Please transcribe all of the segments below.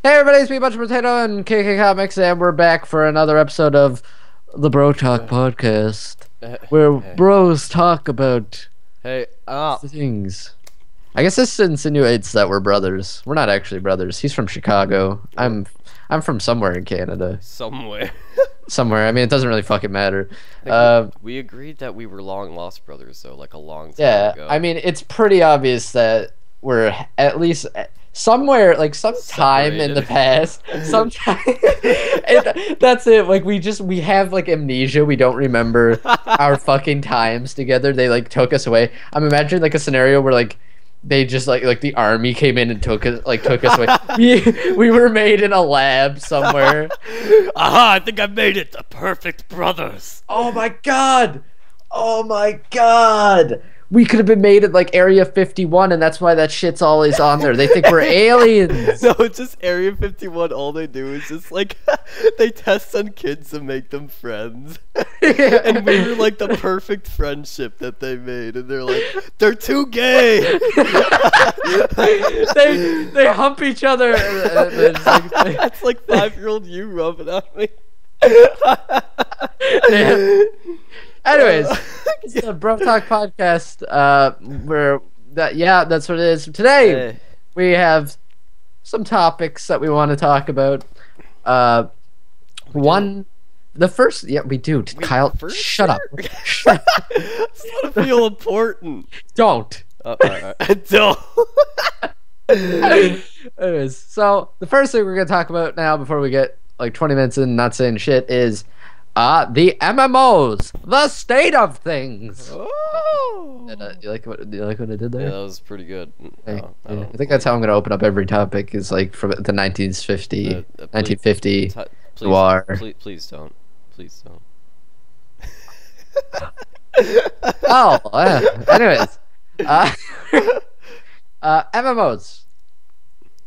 Hey everybody, it's me, Bunch of Potato and Kkcomics, and we're back for another episode of the Brotalk podcast, where Hey. bros talk about Hey, things. I guess this insinuates that we're brothers. We're not actually brothers. He's from Chicago. I'm from somewhere in Canada. somewhere. Somewhere. I mean, it doesn't really fucking matter. We agreed that we were long lost brothers, though, like a long time Yeah, ago. I mean, it's pretty obvious that we're at least somewhere, like sometime in the past, sometime. That's it. Like we have like amnesia. We don't remember our fucking times together. They like took us away. I'm imagining like a scenario where like they just like the army came in and took us away. We were made in a lab somewhere. Aha! I think I made it. The perfect brothers. Oh my god! Oh my god! We could have been made at like Area 51, and that's why that shit's always on there. They think we're aliens. No, it's just Area 51. All they do is just like they test on kids to make them friends. And we were like the perfect friendship that they made, and they're like, they're too gay. they hump each other. That's like 5-year-old you rubbing on me. Anyways, it's the Bro Talk podcast. That's what it is. Today we have some topics that we want to talk about. We do. Kyle, shut up. I just want to feel important. Don't. Don't. Anyways, so the first thing we're gonna talk about now, before we get like 20 minutes in not saying shit, is the MMOs, the state of things. Oh. Do you like what I did there? Yeah, that was pretty good. I think that's how I'm gonna open up every topic. Is like from the 1950, 1950 war. Please don't. Please don't. Anyways, MMOs,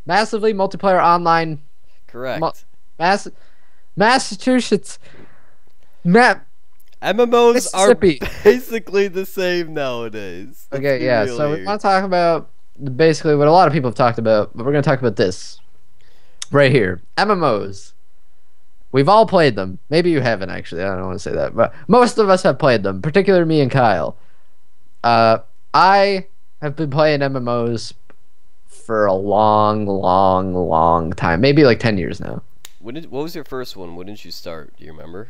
massively multiplayer online. Correct. Massachusetts. MMOs are basically the same nowadays. Okay, yeah. So we want to talk about basically what a lot of people have talked about, but we're going to talk about this right here. MMOs. We've all played them. Maybe you haven't, actually. I don't want to say that, but most of us have played them, particularly me and Kyle. I have been playing MMOs for a long time. Maybe like 10 years now. What was your first one? When did you start? Do you remember?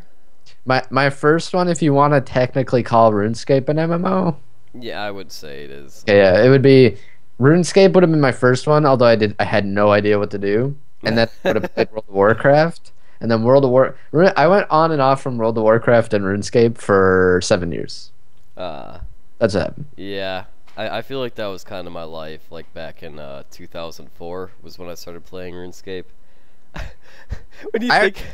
My first one, if you want to technically call RuneScape an MMO. Yeah, I would say it is. Okay, yeah, it would be RuneScape would have been my first one, although I had no idea what to do, and then I would have played World of Warcraft, and then I went on and off from World of Warcraft and RuneScape for 7 years. That's what happened. Yeah, I feel like that was kind of my life. Like back in 2004 was when I started playing RuneScape. When you think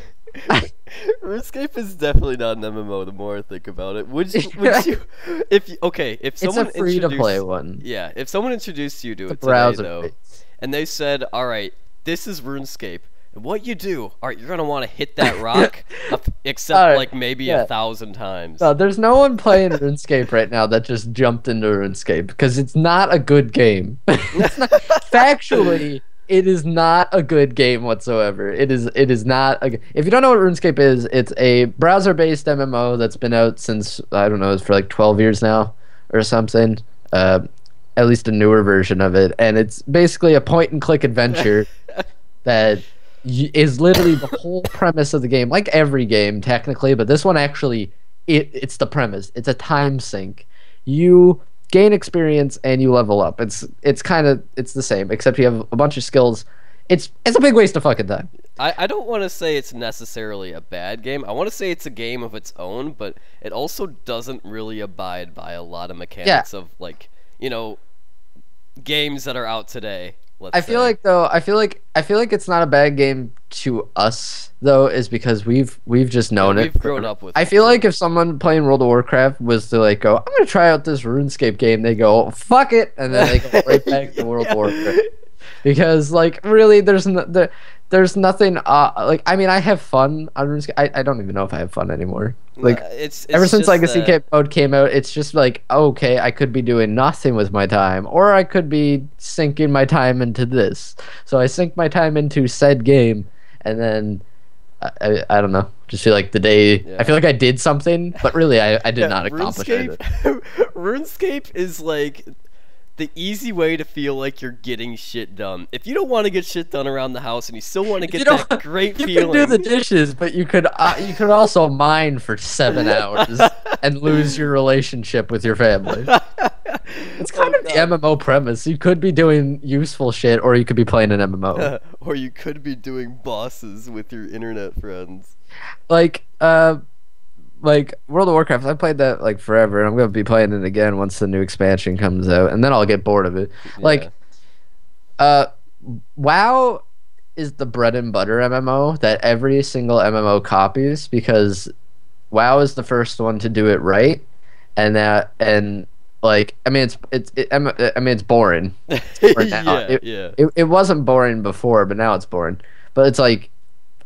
RuneScape is definitely not an MMO, the more I think about it. Would you if someone it's a free to play one. Yeah, if someone introduced you to it today though, and they said, "All right, this is RuneScape. And what you do, all right, you're gonna want to hit that rock, except like maybe 1,000 times." No, there's no one playing RuneScape right now that just jumped into RuneScape because it's not a good game. Factually. It is not a good game whatsoever. It is not if you don't know what RuneScape is, it's a browser-based MMO that's been out since, I don't know, it's for like 12 years now or something. At least a newer version of it, and it's basically a point-and-click adventure that is literally the whole premise of the game, like every game technically, but this one actually it's the premise. It's a time sink. You gain experience and you level up. It's the same, except you have a bunch of skills. It's a big waste of fucking time. I don't want to say it's necessarily a bad game. I want to say it's a game of its own, but it also doesn't really abide by a lot of mechanics of, like, you know, games that are out today. I feel like it's not a bad game to us though, is because we've just known it. We've grown up with it. I feel like if someone playing World of Warcraft was to like go, I'm gonna try out this RuneScape game, they go, fuck it, and then they go right back to World of Warcraft. because like really there's nothing like I mean I have fun on RuneScape. I don't even know if I have fun anymore. Like it's ever since just Legacy that mode came out, it's just like okay, I could be doing nothing with my time, or I could be sinking my time into this. So I sink my time into said game, and then I don't know. Just feel like the day I feel like I did something, but really I did not accomplish it. RuneScape is like the easy way to feel like you're getting shit done. If you don't want to get shit done around the house and you still want to get that great feeling. You can do the dishes, but you could also mine for 7 hours and lose your relationship with your family. It's kind of the MMO premise. You could be doing useful shit, or you could be playing an MMO. Or you could be doing bosses with your internet friends. Like World of Warcraft, I played that like forever, and I'm gonna be playing it again once the new expansion comes out, and then I'll get bored of it. Yeah. Like, WoW is the bread and butter MMO that every single MMO copies because WoW is the first one to do it right, and like I mean it's boring. Right now. It wasn't boring before, but now it's boring. But it's like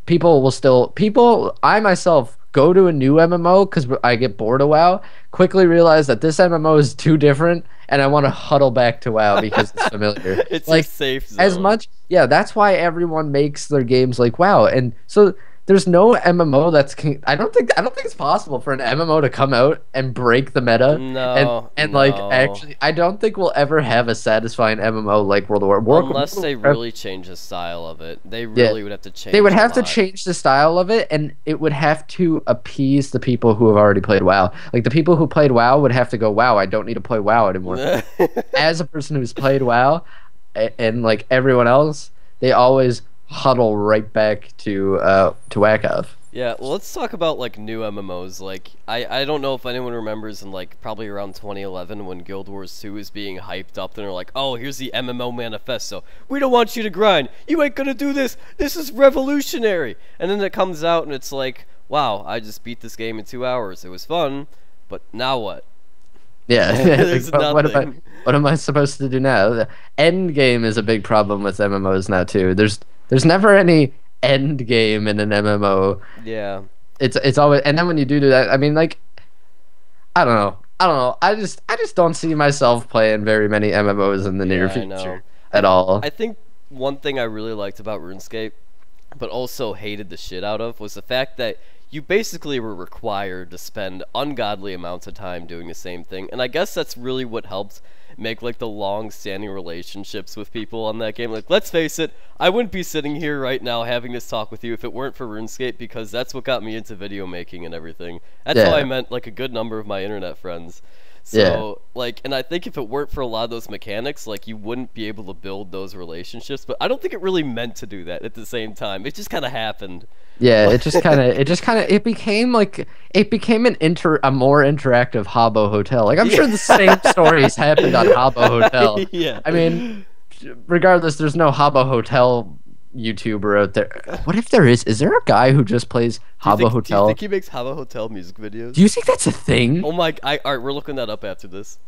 I myself go to a new MMO because I get bored of WoW, quickly realize that this MMO is too different, and I want to huddle back to WoW because it's familiar. It's like safe zone. As much, yeah. That's why everyone makes their games like WoW, and so there's no MMO that's. I don't think it's possible for an MMO to come out and break the meta. And like actually, I don't think we'll ever have a satisfying MMO like World of Warcraft. Unless they really change the style of it, they really would have to change. They would have to change the style of it, and it would have to appease the people who have already played WoW. Like the people who played WoW would have to go, "Wow, I don't need to play WoW anymore." As a person who's played WoW, and like everyone else, they always huddle right back to WACF. Yeah, well, let's talk about like new MMOs. Like I don't know if anyone remembers in like probably around 2011 when Guild Wars 2 is being hyped up, and they're like, "Oh, here's the MMO manifesto. We don't want you to grind. You ain't gonna do this. This is revolutionary." And then it comes out and it's like, "Wow, I just beat this game in 2 hours. It was fun, but now what?" Yeah, There's nothing. What am I supposed to do now? The end game is a big problem with MMOs now too. There's never any end game in an MMO. Yeah. It's always, and then when you do that, I mean, like, I don't know. I just don't see myself playing very many MMOs in the near future at all. I think one thing I really liked about RuneScape, but also hated the shit out of, was the fact that you basically were required to spend ungodly amounts of time doing the same thing, and I guess that's really what helped make like the long-standing relationships with people on that game. Like, let's face it, I wouldn't be sitting here right now having this talk with you if it weren't for RuneScape, because that's what got me into video making and everything. That's how I met like a good number of my internet friends. So like, and I think if it weren't for a lot of those mechanics, like, you wouldn't be able to build those relationships. But I don't think it really meant to do that at the same time. It just kind of happened. Yeah, it became a more interactive Habbo Hotel. Like, I'm sure the same stories happened on Habbo Hotel. Yeah. I mean, regardless, there's no Habbo Hotel YouTuber out there. What if there is? Is there a guy who just plays Habbo Hotel? Do you think he makes Habbo Hotel music videos? Do you think that's a thing? Oh my! All right, we're looking that up after this.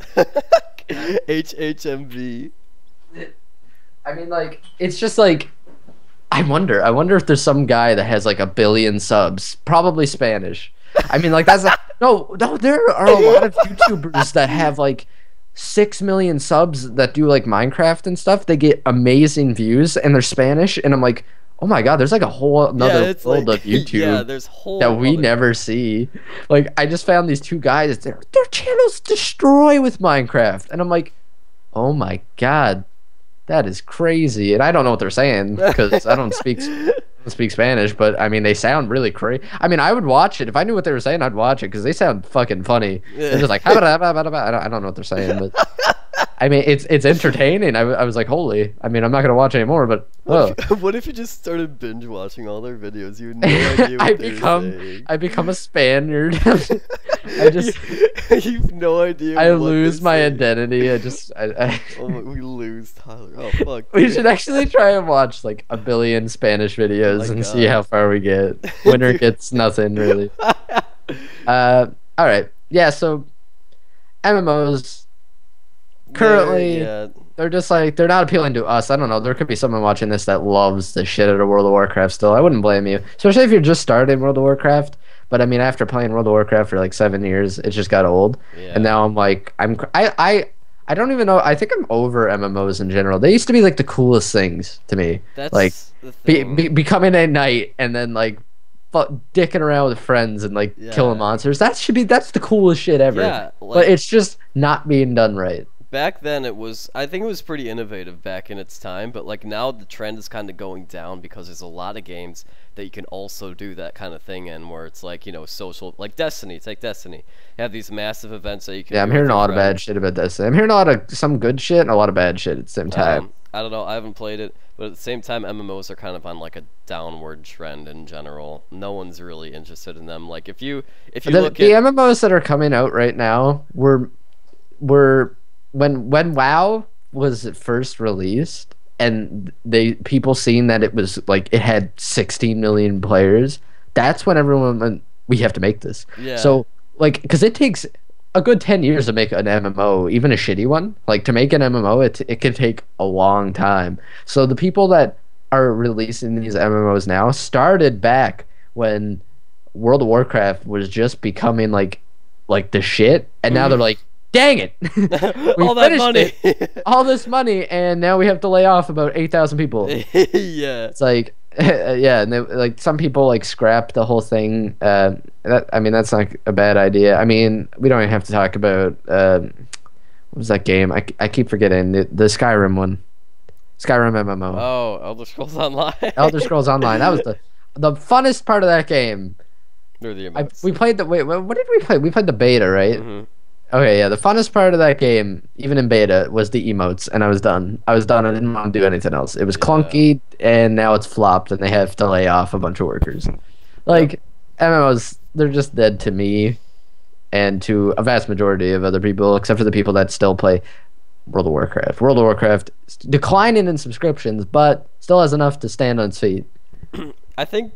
HHMV. I mean, like, it's just like, I wonder if there's some guy that has like 1 billion subs, probably Spanish. I mean, like, that's no. There are a lot of YouTubers that have like 6 million subs that do like Minecraft and stuff. They get amazing views and they're Spanish, and I'm like, oh my god, there's like a whole another world of YouTube there's that we never see. Like, I just found these two guys, their channels destroy with Minecraft, and I'm like, oh my god, that is crazy. And I don't know what they're saying because I don't speak Spanish, but I mean, they sound really crazy. I mean, I would watch it if I knew what they were saying. I'd watch it because they sound fucking funny. They're just like, I don't know what they're saying, but I mean, it's entertaining. I was like, holy. I mean, I'm not gonna watch anymore, but what if you just started binge watching all their videos? You had no idea what they were saying. I become a Spaniard. You've no idea. I lose my identity. We lose Tyler. Oh fuck. We should actually try and watch like 1 billion Spanish videos and see how far we get. Winner gets nothing really. All right. Yeah. So MMOs currently. they're just like they're not appealing to us. I don't know. There could be someone watching this that loves the shit out of World of Warcraft still. I wouldn't blame you, especially if you're just starting World of Warcraft. But I mean, after playing World of Warcraft for like 7 years, it just got old, Yeah. and now I'm like, I don't even know. I think I'm over MMOs in general. They used to be like the coolest things to me, That's like the thing. becoming a knight and then like dicking around with friends and like killing monsters. That's the coolest shit ever. Yeah, But it's just not being done right. Back then I think it was pretty innovative back in its time, but like now the trend is kind of going down because there's a lot of games that you can also do that kind of thing in, where it's like, social, like Destiny. Take Destiny. You have these massive events that you can. Yeah, I'm hearing a lot of bad shit about Destiny. I'm hearing a lot of some good shit and a lot of bad shit at the same time. I don't know. I haven't played it, but at the same time, MMOs are kind of on like a downward trend in general. No one's really interested in them. Like if you look the at MMOs that are coming out right now were when WoW was first released and people seeing that it was like it had 16 million players, that's when everyone went, we have to make this. Yeah. So like, because it takes a good 10 years to make an MMO, even a shitty one. Like to make an MMO, it can take a long time. So the people that are releasing these MMOs now started back when World of Warcraft was just becoming like the shit, and now they're like, dang it, all that money, all this money, and now we have to lay off about 8,000 people. Yeah, it's like, yeah, and they, like some people like scrap the whole thing. I mean, that's not a bad idea. I mean, we don't even have to talk about what was that game? I keep forgetting the Skyrim one, Skyrim MMO. Oh, Elder Scrolls Online. Elder Scrolls Online. That was the funnest part of that game. We played the what did we play? We played the beta, right? Mm-hmm. Okay, yeah. The funnest part of that game, even in beta, was the emotes, and I was done. I didn't want to do anything else. It was clunky, and now it's flopped, and they have to lay off a bunch of workers. Like MMOs, they're just dead to me, and to a vast majority of other people, except for the people that still play World of Warcraft. World of Warcraft declining in subscriptions, but still has enough to stand on its feet. I think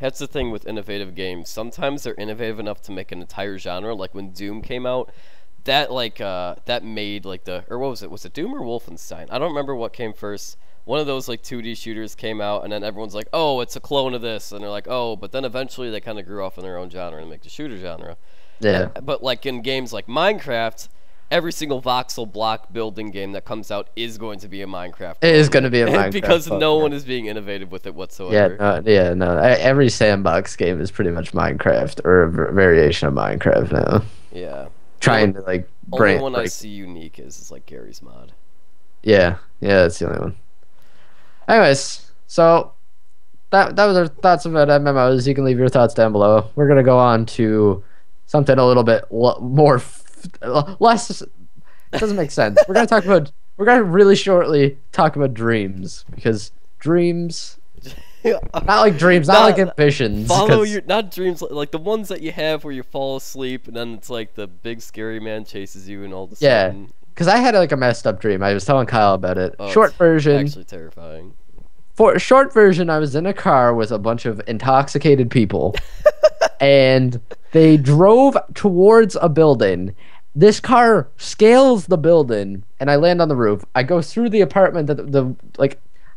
that's the thing with innovative games. Sometimes they're innovative enough to make an entire genre. Like when Doom came out, that made like or what was it? Was it Doom or Wolfenstein? I don't remember what came first. One of those like 2D shooters came out, and then everyone's like, "Oh, it's a clone of this," and they're like, "Oh," but then eventually they kind of grew off in their own genre and make the shooter genre. Yeah. But like in games like Minecraft, every single voxel block building game that comes out is going to be a Minecraft. It is going to be a Minecraft because no one is being innovative with it whatsoever. No. Every sandbox game is pretty much Minecraft or a variation of Minecraft now. Yeah. Trying to like only one I see unique is like Gary's mod. Yeah, that's the only one. Anyways, so that was our thoughts about MMOs. You can leave your thoughts down below. We're gonna go on to something a little bit more less. It doesn't make sense. We're gonna really shortly talk about dreams, because dreams, not like dreams, not like ambitions. Follow your not dreams, like the ones that you have where you fall asleep and then it's like the big scary man chases you and all the sudden. Because I had like a messed up dream. I was telling Kyle about it. Short version. Actually terrifying. For a short version, I was in a car with a bunch of intoxicated people, and they drove towards a building. This car scales the building, and I land on the roof. I go through the apartment.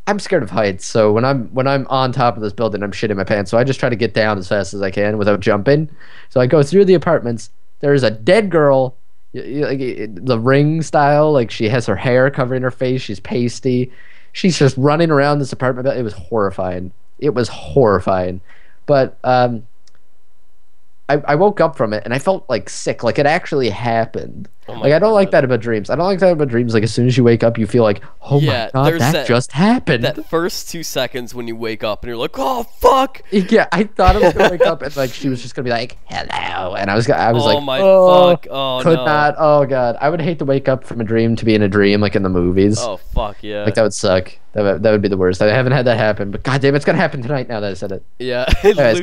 I'm scared of heights, so when I'm on top of this building, I'm shitting my pants. So I just try to get down as fast as I can without jumping. So I go through the apartments. There's a dead girl, like the Ring style. Like she has her hair covering her face. She's pasty. She's just running around this apartment. It was horrifying. But I woke up from it and I felt like sick, like it actually happened. Like I don't like that about dreams. I don't like that about dreams. Like as soon as you wake up, you feel like, oh my god, that just happened. That first 2 seconds when you wake up and you're like, oh fuck. Yeah, I thought I was gonna wake up and like she was just gonna be like, hello, and I was like, oh my fuck, oh could no. not. Oh god, I would hate to wake up from a dream to be in a dream like in the movies. Oh fuck yeah. Like that would suck. That would be the worst. I haven't had that happen, but goddamn, it's gonna happen tonight now that I said it. Yeah. Anyways,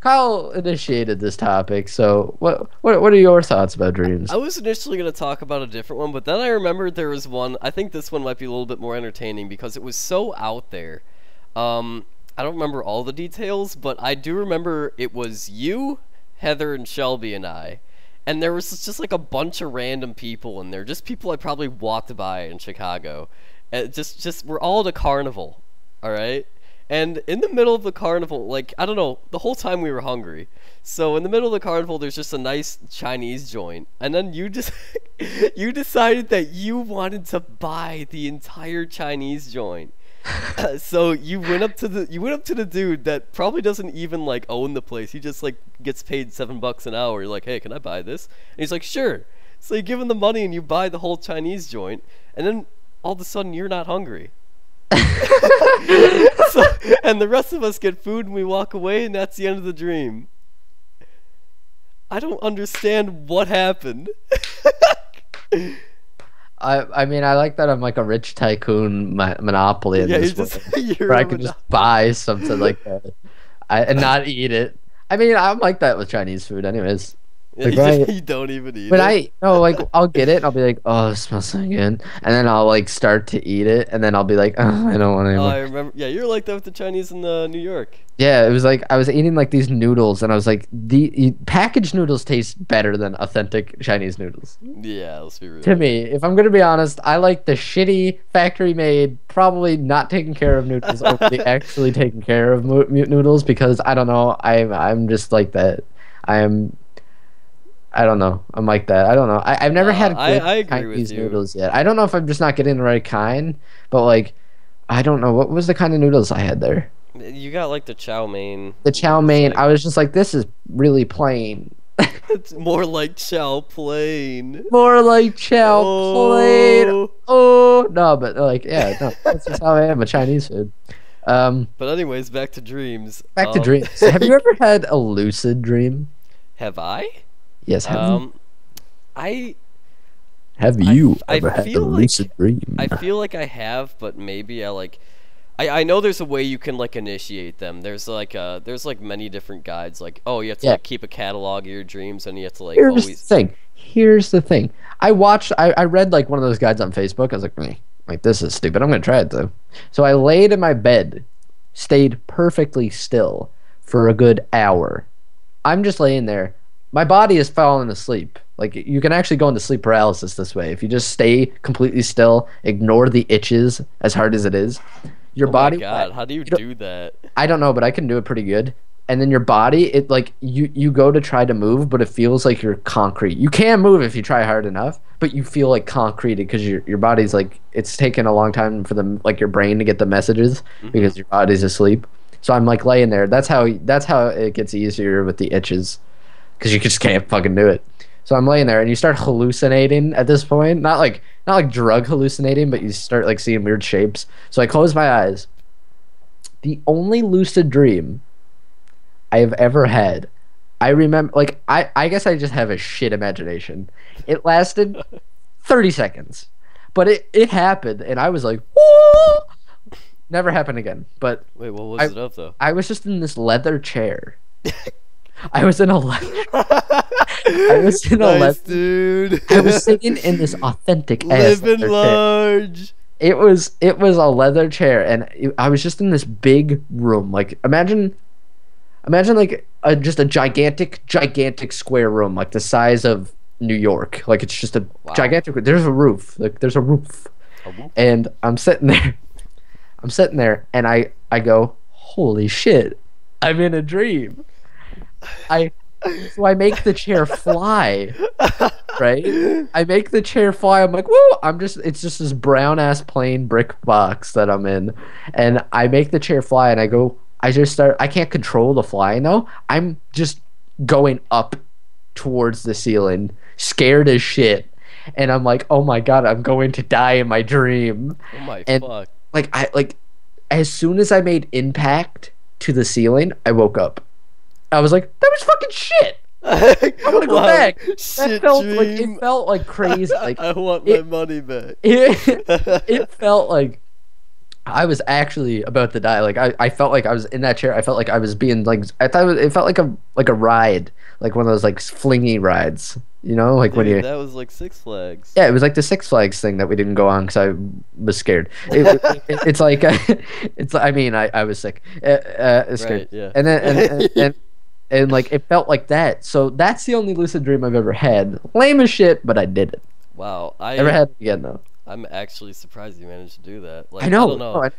Kyle initiated this topic. So what are your thoughts about dreams? I was initially going to talk about a different one, but then I remembered there was one. I think this one might be a little bit more entertaining because it was so out there. I don't remember all the details, but I do remember it was you, Heather, and Shelby and I. and there was just like a bunch of random people in there, just people I probably walked by in Chicago, and just we're all at a carnival, all right. And in the middle of the carnival, like, I don't know, the whole time we were hungry. So in the middle of the carnival, there's just a nice Chinese joint. And then you just you decided that you wanted to buy the entire Chinese joint. So you went up to the dude that probably doesn't even like own the place. He just like gets paid $7 an hour. You're like, "Hey, can I buy this?" And he's like, "Sure." So you give him the money and you buy the whole Chinese joint, and then all of a sudden you're not hungry. So, and the rest of us get food and we walk away, and that's the end of the dream. I don't understand what happened. I mean, I like that I'm like a rich tycoon monopoly in this way, where I can just buy something like that and not eat it. I mean, I'm like that with Chinese food anyways. Like, you don't even eat but it. I'll get it and I'll be like, oh, it smells so good, and then I'll like start to eat it, and then I'll be like, oh, I don't want to. Oh, I remember. Yeah, you're like that with the Chinese in New York. Yeah, it was like I was eating like these noodles, and I was like, the packaged noodles taste better than authentic Chinese noodles. Yeah, let's be real. To me, if I'm gonna be honest, I like the shitty factory-made, probably not taken care of noodles over the actually taken care of noodles, because I don't know, I'm just like that. I don't know. I'm like that. I don't know. I've never had good I agree Chinese with you. noodles yet. I don't know if I'm just not getting the right kind, but like, I don't know. What was the kind of noodles I had there? You got like the chow mein. The chow mein. I was just like, this is really plain. It's more like chow plain. More like chow plain. Oh no, but like, yeah, no, that's just how I am with Chinese food. But anyways, back to dreams. Back to dreams. Have you ever had a lucid dream? Have I? Yes. Have you ever had a lucid dream? I feel like I have, but maybe I know there's a way you can like initiate them. There's like many different guides. Like, oh, you have to like keep a catalog of your dreams, and you have to like Here's the thing. I read like one of those guides on Facebook. I was like, this is stupid. I'm gonna try it though. So I laid in my bed, stayed perfectly still for a good hour. I'm just laying there. My body is falling asleep. Like, you can actually go into sleep paralysis this way. If you just stay completely still, ignore the itches as hard as it is, your body. Oh my God, how do you do that? I don't know, but I can do it pretty good. And then your body, it like you go to try to move, but it feels like you're concrete. You can move if you try hard enough, but you feel like concrete because your body's like, it's taken a long time for them, like your brain to get the messages because your body's asleep. So I'm like laying there. That's how it gets easier with the itches. Because you just can't fucking do it. So I'm laying there, and you start hallucinating at this point. Not like drug hallucinating, but you start like seeing weird shapes. So I close my eyes. The only lucid dream I have ever had, I remember, like, I guess I just have a shit imagination. It lasted 30 seconds. But it happened, and I was like, whoa! Never happened again. But wait, what was it of though? I was just in this leather chair. I was in a dude. I was sitting in this authentic ass living large. Chair. It was a leather chair, and I was just in this big room. Like, imagine like just a gigantic square room, like the size of New York. Like, it's just a gigantic. There's a roof. Like, there's a roof, and I'm sitting there, and I go, holy shit, I'm in a dream. So I make the chair fly, right? I make the chair fly. I'm like, woo! It's just this brown ass plain brick box that I'm in, and I make the chair fly, and I can't control the flying though. I'm just going up towards the ceiling, scared as shit, and I'm like, oh my God, I'm going to die in my dream. Oh my fuck! Like as soon as I made impact to the ceiling, I woke up. I was like, that was fucking shit. I want to go back. Shit it felt like crazy. Like, I want my money back. It felt like I was actually about to die. Like, I felt like I was in that chair. I felt like I was being like, it felt like a ride, like one of those like flingy rides. You know, like when you. That was like Six Flags. Yeah, it was like the Six Flags thing that we didn't go on because I was scared. It's like, I was sick. Scared. Right, yeah. And then and like it felt like that. So that's the only lucid dream I've ever had. Lame as shit, but I did it. Wow, Never had it again though. I'm actually surprised you managed to do that. Like, I know. I don't know.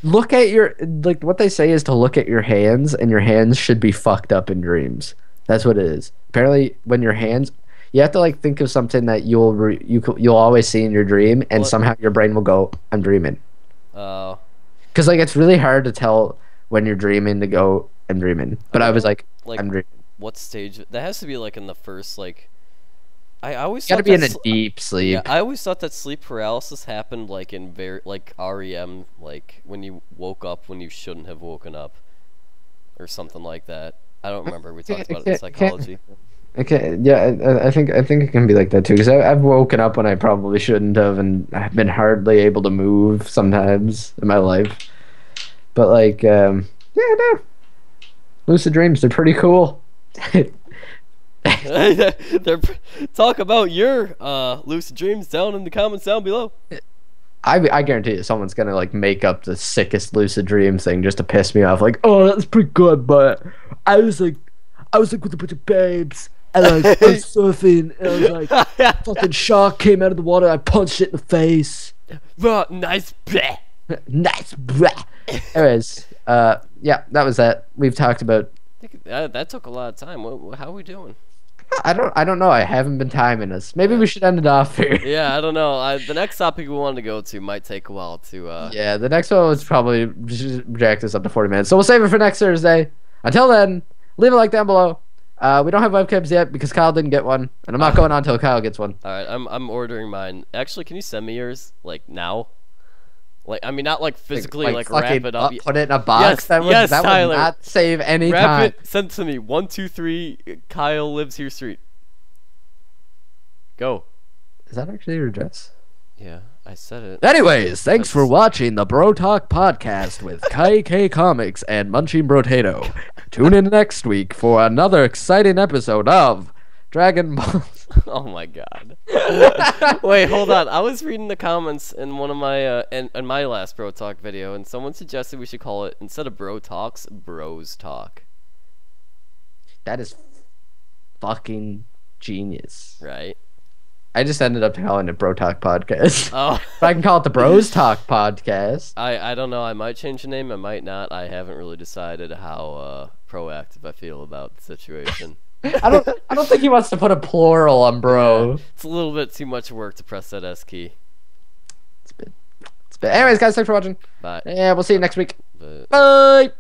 Look at your like what they say is to look at your hands, and your hands should be fucked up in dreams. That's what it is. Apparently, when your hands, you have to like think of something that you'll always see in your dream, and somehow your brain will go, "I'm dreaming." Oh. Because like it's really hard to tell when you're dreaming to go, "I'm dreaming." But I was like, "I'm dreaming." What stage? That has to be like in the first like. I always gotta be in a deep sleep. Yeah, I always thought that sleep paralysis happened like in like REM, like when you woke up when you shouldn't have woken up, or something like that. I don't remember. We talked about it in psychology. Okay, yeah, I think it can be like that too. Because I've woken up when I probably shouldn't have, and I've been hardly able to move sometimes in my life. But like, yeah, no, lucid dreams—they're pretty cool. Talk about your lucid dreams down in the comments down below. I guarantee you someone's gonna like make up the sickest lucid dream thing just to piss me off. Like, oh, that's pretty good, but I was like with a bunch of babes, and I was surfing, and I was like, fucking shark came out of the water, I punched it in the face. Nice bleh. Nice bleh. Anyways, yeah, that was that. We've talked about. That took a lot of time. How are we doing? I don't know. I haven't been timing us. Maybe we should end it off here. Yeah, I don't know. The next topic we wanted to go to might take a while to. Yeah, the next one was probably jack this up to 40 minutes. So we'll save it for next Thursday. Until then, leave a like down below. We don't have webcams yet because Kyle didn't get one, and I'm not going on until Kyle gets one. All right, I'm ordering mine. Actually, can you send me yours like now? Like, I mean, not like physically, like wrap it up. Put it in a box. Yes, that Tyler. would not save any wrap time. It, send it to me. 123 Kyle lives here street. Go. Is that actually your address? Yeah, I said it. Anyways, thanks for watching the Bro Talk podcast with Kkcomics and Munching Brotato. Tune in next week for another exciting episode of Dragon Ball. Oh my god. Wait, hold on. I was reading the comments in one of my in my last Bro Talk video, and someone suggested we should call it, instead of Bro Talks, Bros Talk. That is fucking genius. Right? I just ended up calling it Bro Talk Podcast. Oh. But I can call it the Bros Talk Podcast. I don't know. I might change the name. I might not. I haven't really decided how proactive I feel about the situation. I don't think he wants to put a plural on bro. It's a little bit too much work to press that S key. It's a bit. Anyways, guys, thanks for watching. Bye. Yeah, we'll see you next week. Bye.